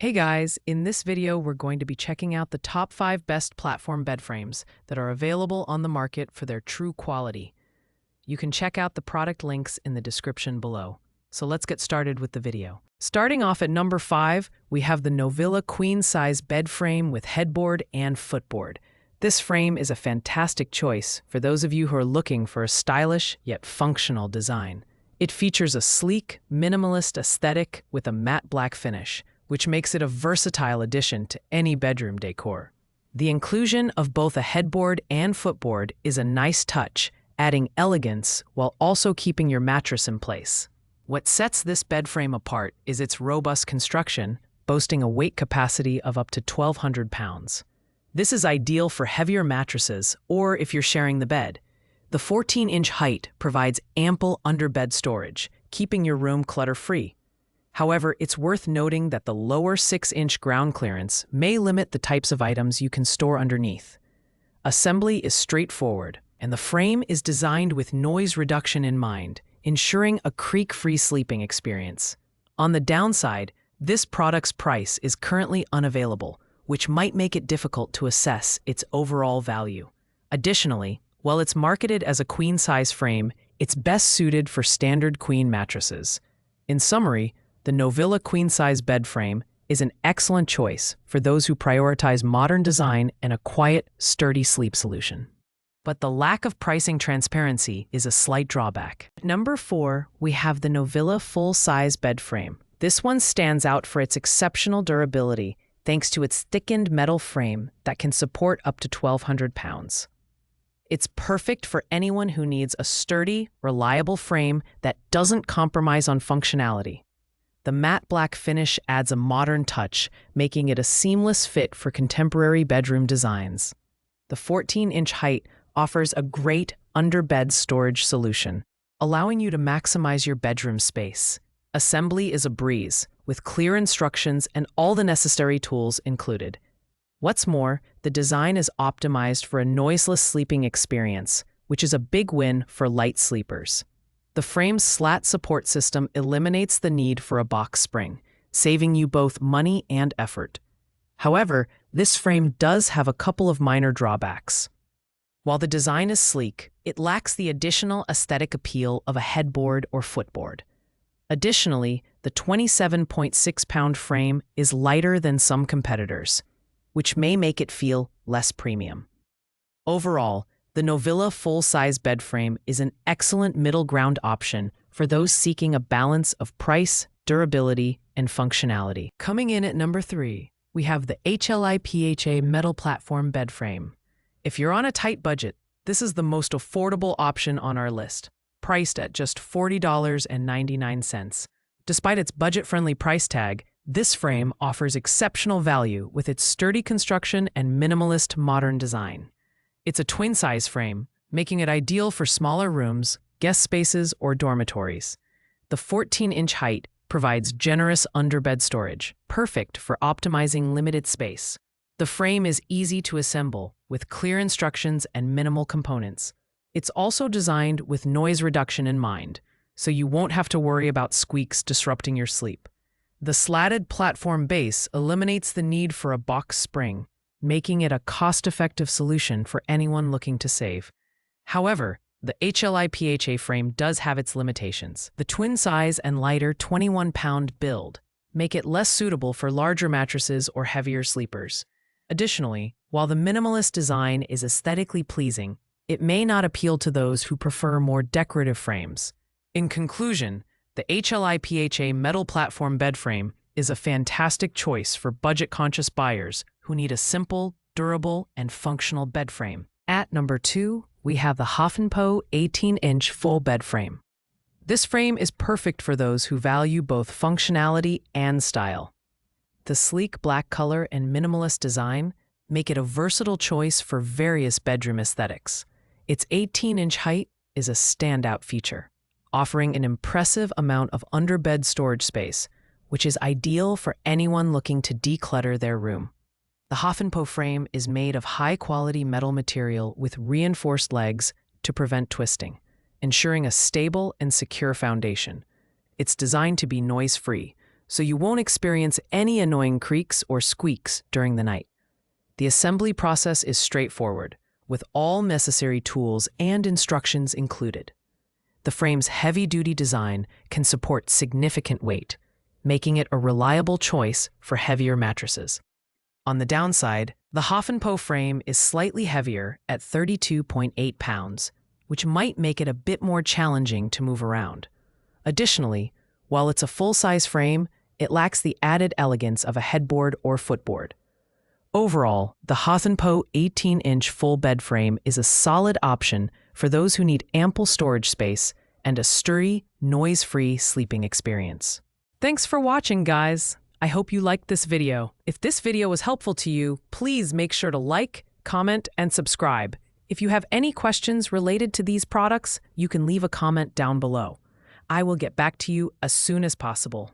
Hey guys, in this video we're going to be checking out the top 5 best platform bed frames that are available on the market for their true quality. You can check out the product links in the description below. So let's get started with the video. Starting off at number 5, we have the Novilla queen size bed frame with headboard and footboard. This frame is a fantastic choice for those of you who are looking for a stylish yet functional design. It features a sleek, minimalist aesthetic with a matte black finish, which makes it a versatile addition to any bedroom decor. The inclusion of both a headboard and footboard is a nice touch, adding elegance while also keeping your mattress in place. What sets this bed frame apart is its robust construction, boasting a weight capacity of up to 1,200 pounds. This is ideal for heavier mattresses or if you're sharing the bed. The 14-inch height provides ample underbed storage, keeping your room clutter-free. However, it's worth noting that the lower 6-inch ground clearance may limit the types of items you can store underneath. Assembly is straightforward, and the frame is designed with noise reduction in mind, ensuring a creak-free sleeping experience. On the downside, this product's price is currently unavailable, which might make it difficult to assess its overall value. Additionally, while it's marketed as a queen-size frame, it's best suited for standard queen mattresses. In summary, the Novilla queen-size bed frame is an excellent choice for those who prioritize modern design and a quiet, sturdy sleep solution. But the lack of pricing transparency is a slight drawback. At number 4, we have the Novilla full-size bed frame. This one stands out for its exceptional durability thanks to its thickened metal frame that can support up to 1,200 pounds. It's perfect for anyone who needs a sturdy, reliable frame that doesn't compromise on functionality. The matte black finish adds a modern touch, making it a seamless fit for contemporary bedroom designs. The 14-inch height offers a great underbed storage solution, allowing you to maximize your bedroom space. Assembly is a breeze, with clear instructions and all the necessary tools included. What's more, the design is optimized for a noiseless sleeping experience, which is a big win for light sleepers. The frame's slat support system eliminates the need for a box spring, saving you both money and effort. However, this frame does have a couple of minor drawbacks. While the design is sleek, it lacks the additional aesthetic appeal of a headboard or footboard. Additionally, the 27.6-pound frame is lighter than some competitors, which may make it feel less premium. Overall, the Novilla full-size bed frame is an excellent middle ground option for those seeking a balance of price, durability, and functionality. Coming in at number 3, we have the Aliexpress metal platform bed frame. If you're on a tight budget, this is the most affordable option on our list, priced at just $40.99. Despite its budget-friendly price tag, this frame offers exceptional value with its sturdy construction and minimalist modern design. It's a twin-size frame, making it ideal for smaller rooms, guest spaces, or dormitories. The 14-inch height provides generous underbed storage, perfect for optimizing limited space. The frame is easy to assemble, with clear instructions and minimal components. It's also designed with noise reduction in mind, so you won't have to worry about squeaks disrupting your sleep. The slatted platform base eliminates the need for a box spring, making it a cost-effective solution for anyone looking to save. However, the Aliexpress frame does have its limitations. The twin-size and lighter 21-pound build make it less suitable for larger mattresses or heavier sleepers. Additionally, while the minimalist design is aesthetically pleasing, it may not appeal to those who prefer more decorative frames. In conclusion, the Aliexpress metal platform bed frame is a fantastic choice for budget-conscious buyers who need a simple, durable, and functional bed frame. At number 2, we have the Hoffenpo 18-inch full bed frame. This frame is perfect for those who value both functionality and style. The sleek black color and minimalist design make it a versatile choice for various bedroom aesthetics. Its 18-inch height is a standout feature, offering an impressive amount of underbed storage space, which is ideal for anyone looking to declutter their room. The Hoffenpo frame is made of high-quality metal material with reinforced legs to prevent twisting, ensuring a stable and secure foundation. It's designed to be noise-free, so you won't experience any annoying creaks or squeaks during the night. The assembly process is straightforward, with all necessary tools and instructions included. The frame's heavy-duty design can support significant weight, making it a reliable choice for heavier mattresses. On the downside, the Hoffenpo frame is slightly heavier at 32.8 pounds, which might make it a bit more challenging to move around. Additionally, while it's a full-size frame, it lacks the added elegance of a headboard or footboard. Overall, the Hoffenpo 18-inch full bed frame is a solid option for those who need ample storage space and a sturdy, noise-free sleeping experience. Thanks for watching, guys. I hope you liked this video. If this video was helpful to you, please make sure to like, comment, and subscribe. If you have any questions related to these products, you can leave a comment down below. I will get back to you as soon as possible.